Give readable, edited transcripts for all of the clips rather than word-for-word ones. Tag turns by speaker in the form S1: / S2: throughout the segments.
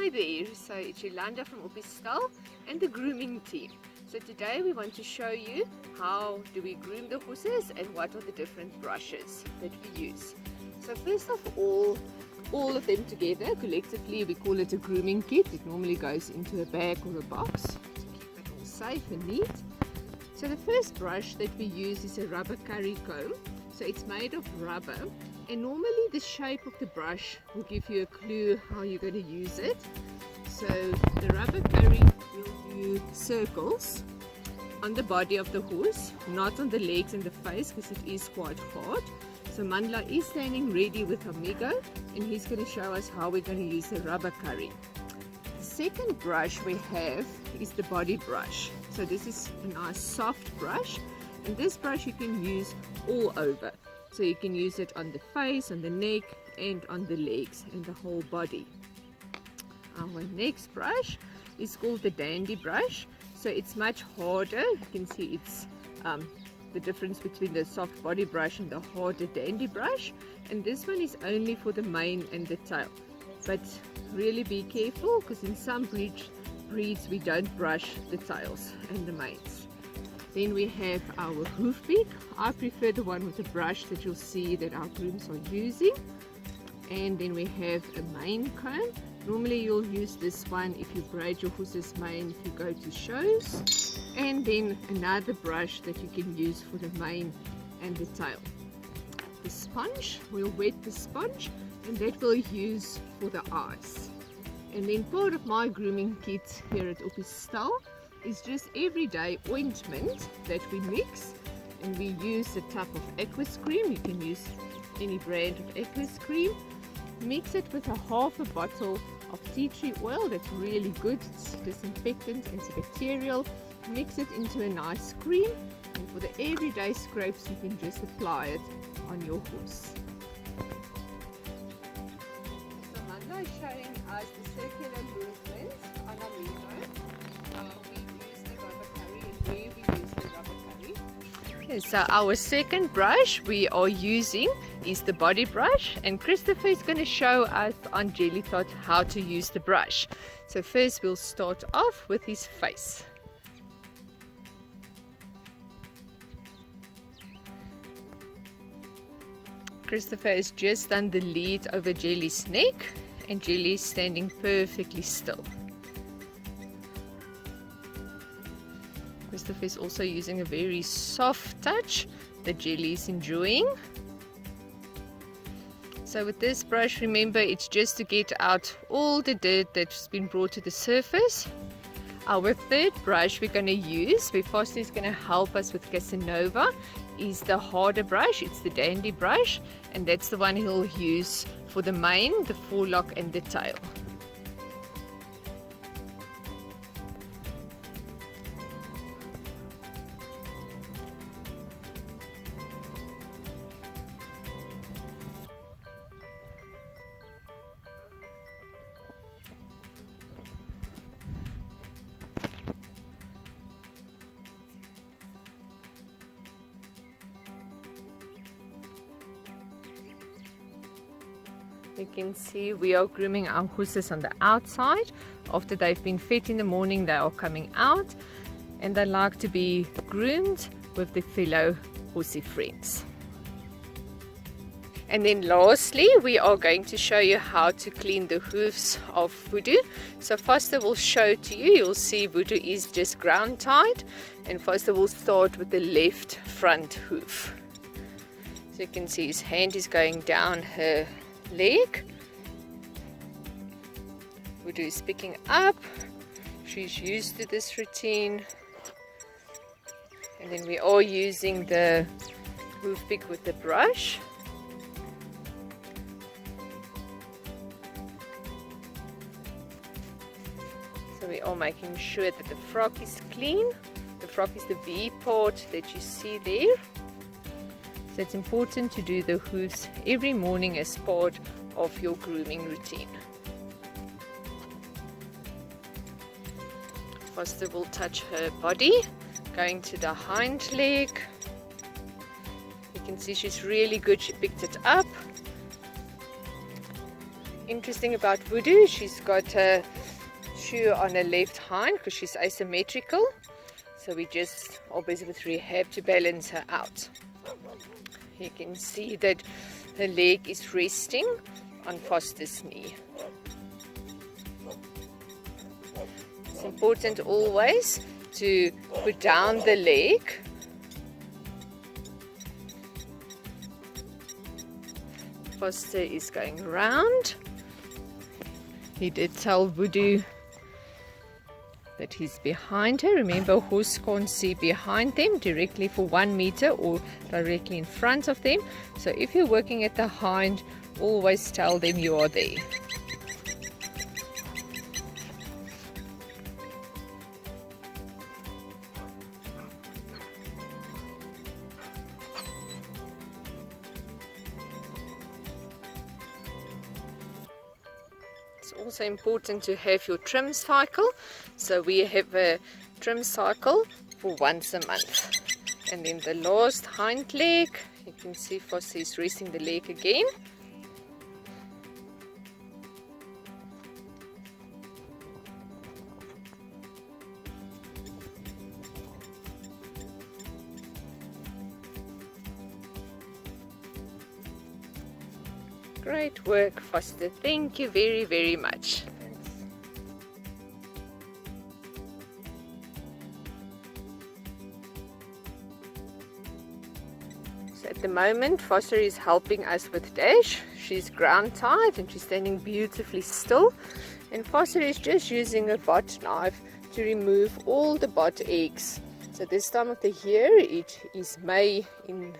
S1: Hi there, so it's Yolanda from Oppistal and the grooming team. So today we want to show you how do we groom the horses and what are the different brushes that we use. So first of all of them together, collectively we call it a grooming kit. It normally goes into a bag or a box to keep it all safe and neat. So the first brush that we use is a rubber curry comb. So it's made of rubber. And normally the shape of the brush will give you a clue how you're going to use it. So the rubber curry will do circles on the body of the horse, not on the legs and the face because it is quite hard. So Mandla is standing ready with Amigo and he's going to show us how we're going to use the rubber curry. The second brush we have is the body brush. So this is a nice soft brush, and this brush you can use all over. So you can use it on the face, on the neck, and on the legs, and the whole body. Our next brush is called the dandy brush. So it's much harder. You can see it's the difference between the soft body brush and the harder dandy brush. And this one is only for the mane and the tail. But really be careful, because in some breeds we don't brush the tails and the manes. Then we have our hoof beak. I prefer the one with the brush that you'll see that our grooms are using. And then we have a mane comb. Normally you'll use this one if you braid your horse's mane if you go to shows. And then another brush that you can use for the mane and the tail. The sponge, we'll wet the sponge, and that we'll use for the eyes. And then part of my grooming kit here at Oppistal is just everyday ointment that we mix, and we use a tub of aqueous cream. You can use any brand of aqueous cream. Mix it with a half a bottle of tea tree oil. That's really good. It's disinfectant, antibacterial. Mix it into a nice cream, and for the everyday scrapes you can just apply it on your horse. So Mandla is showing us the circular movements on Amigo. So our second brush we are using is the body brush, and Christopher is going to show us on Jelly Tot how to use the brush. So first we'll start off with his face. Christopher has just done the lead over Jelly's neck, and Jelly is standing perfectly still. Christopher is also using a very soft touch that Jelly is enjoying. So with this brush, remember, it's just to get out all the dirt that's been brought to the surface. Our third brush we're going to use, where Foster is going to help us with Casanova, is the harder brush. It's the dandy brush, and that's the one he'll use for the mane, the forelock and the tail. You can see we are grooming our horses on the outside. After they've been fed in the morning, they are coming out, and they like to be groomed with their fellow horsey friends. And then lastly, we are going to show you how to clean the hoofs of Voodoo. So Foster will show to you. You'll see Voodoo is just ground tied, and Foster will start with the left front hoof. So you can see his hand is going down her leg. Voodoo is picking up. She's used to this routine. And then we are using the hoof pick with the brush. So we are making sure that the frock is clean. The frock is the V part that you see there. So it's important to do the hooves every morning as part of your grooming routine. Foster will touch her body, going to the hind leg. You can see she's really good. She picked it up. Interesting about Voodoo, she's got a shoe on her left hind because she's asymmetrical. So we just obviously have to balance her out. You can see that her leg is resting on Foster's knee. It's important always to put down the leg. Foster is going round. He did tell Voodoo that he's behind her. Remember, a horse can't see behind them directly for 1 meter or directly in front of them. So if you're working at the hind, always tell them you are there. It's also important to have your trim cycle. So we have a trim cycle for once a month. And then the last hind leg, you can see Foster is resting the leg again. Great work, Foster. Thank you very, very much. So at the moment, Foster is helping us with Dash. She's ground tied and she's standing beautifully still. And Foster is just using a bot knife to remove all the bot eggs. So this time of the year, it is May in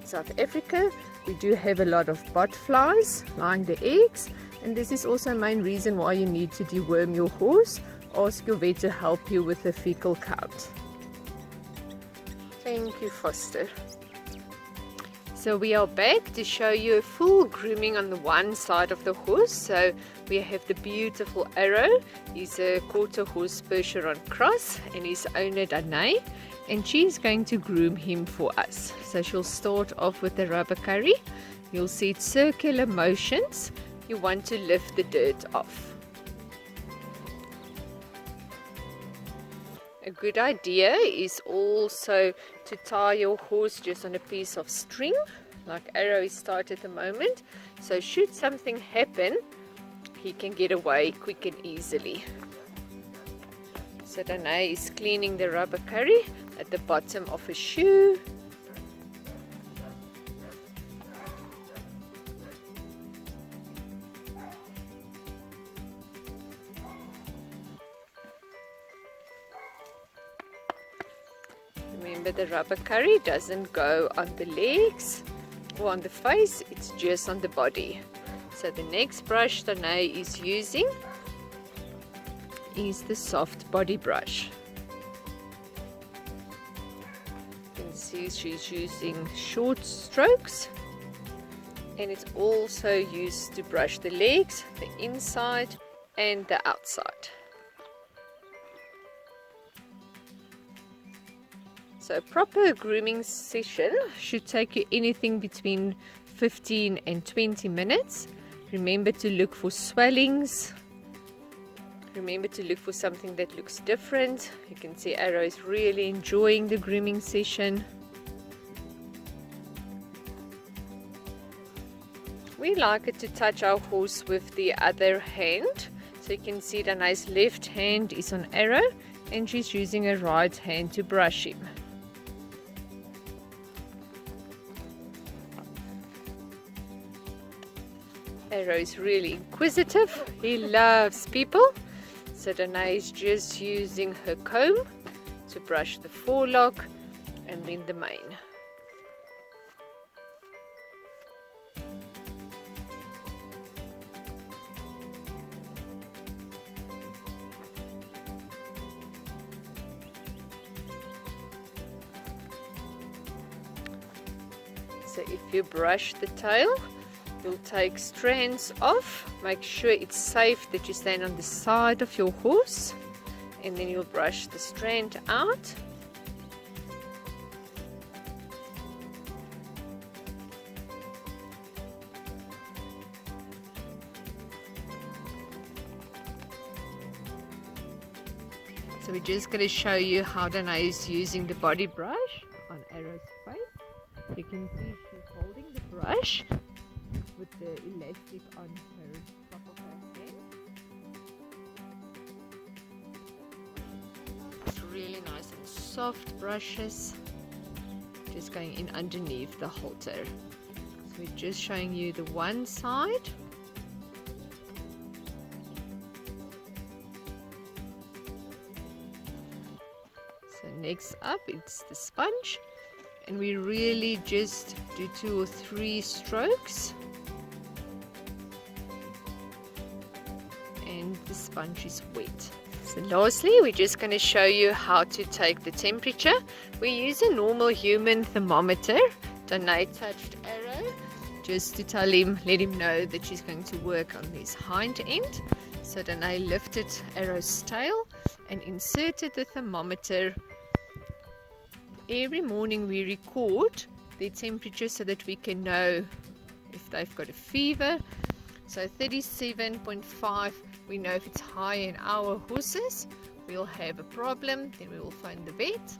S1: South Africa. We do have a lot of bot flies laying the eggs, and this is also a main reason why you need to deworm your horse. Ask your vet to help you with the fecal count. Thank you, Foster. So we are back to show you a full grooming on the one side of the horse. So we have the beautiful Arrow. He's a quarter horse Percheron cross, and his owner Danae. And she's going to groom him for us. So she'll start off with the rubber curry. You'll see it's circular motions. You want to lift the dirt off. A good idea is also to tie your horse just on a piece of string, like Arrow is tied at the moment. So should something happen, he can get away quick and easily. So Danae is cleaning the rubber curry at the bottom of a shoe. Remember, the rubber curry doesn't go on the legs or on the face, it's just on the body. So the next brush Danae is using is the soft body brush. You can see she's using short strokes, and it's also used to brush the legs, the inside and the outside. So a proper grooming session should take you anything between 15 and 20 minutes. Remember to look for swellings. Remember to look for something that looks different. You can see Arrow is really enjoying the grooming session. We like it to touch our horse with the other hand. So you can see Danae's left hand is on Arrow and she's using her right hand to brush him. Arrow is really inquisitive. He loves people. So Danae is just using her comb to brush the forelock and then the mane. So if you brush the tail, you'll take strands off. Make sure it's safe that you stand on the side of your horse, and then you'll brush the strand out. So we're just going to show you how Dana is using the body brush on Arrow's face. You can see she's holding the brush with the elastic on her top of her head. It's really nice and soft brushes. Just going in underneath the halter. So we're just showing you the one side. So next up it's the sponge, and we really just do 2 or 3 strokes and the sponge is wet. So lastly, we're just going to show you how to take the temperature. We use a normal human thermometer. Dana touched Arrow just to let him know that she's going to work on his hind end. So Dana lifted Arrow's tail and inserted the thermometer. Every morning we record their temperature so that we can know if they've got a fever. So 37.5, we know if it's high in our horses, we'll have a problem, then we will phone the vet.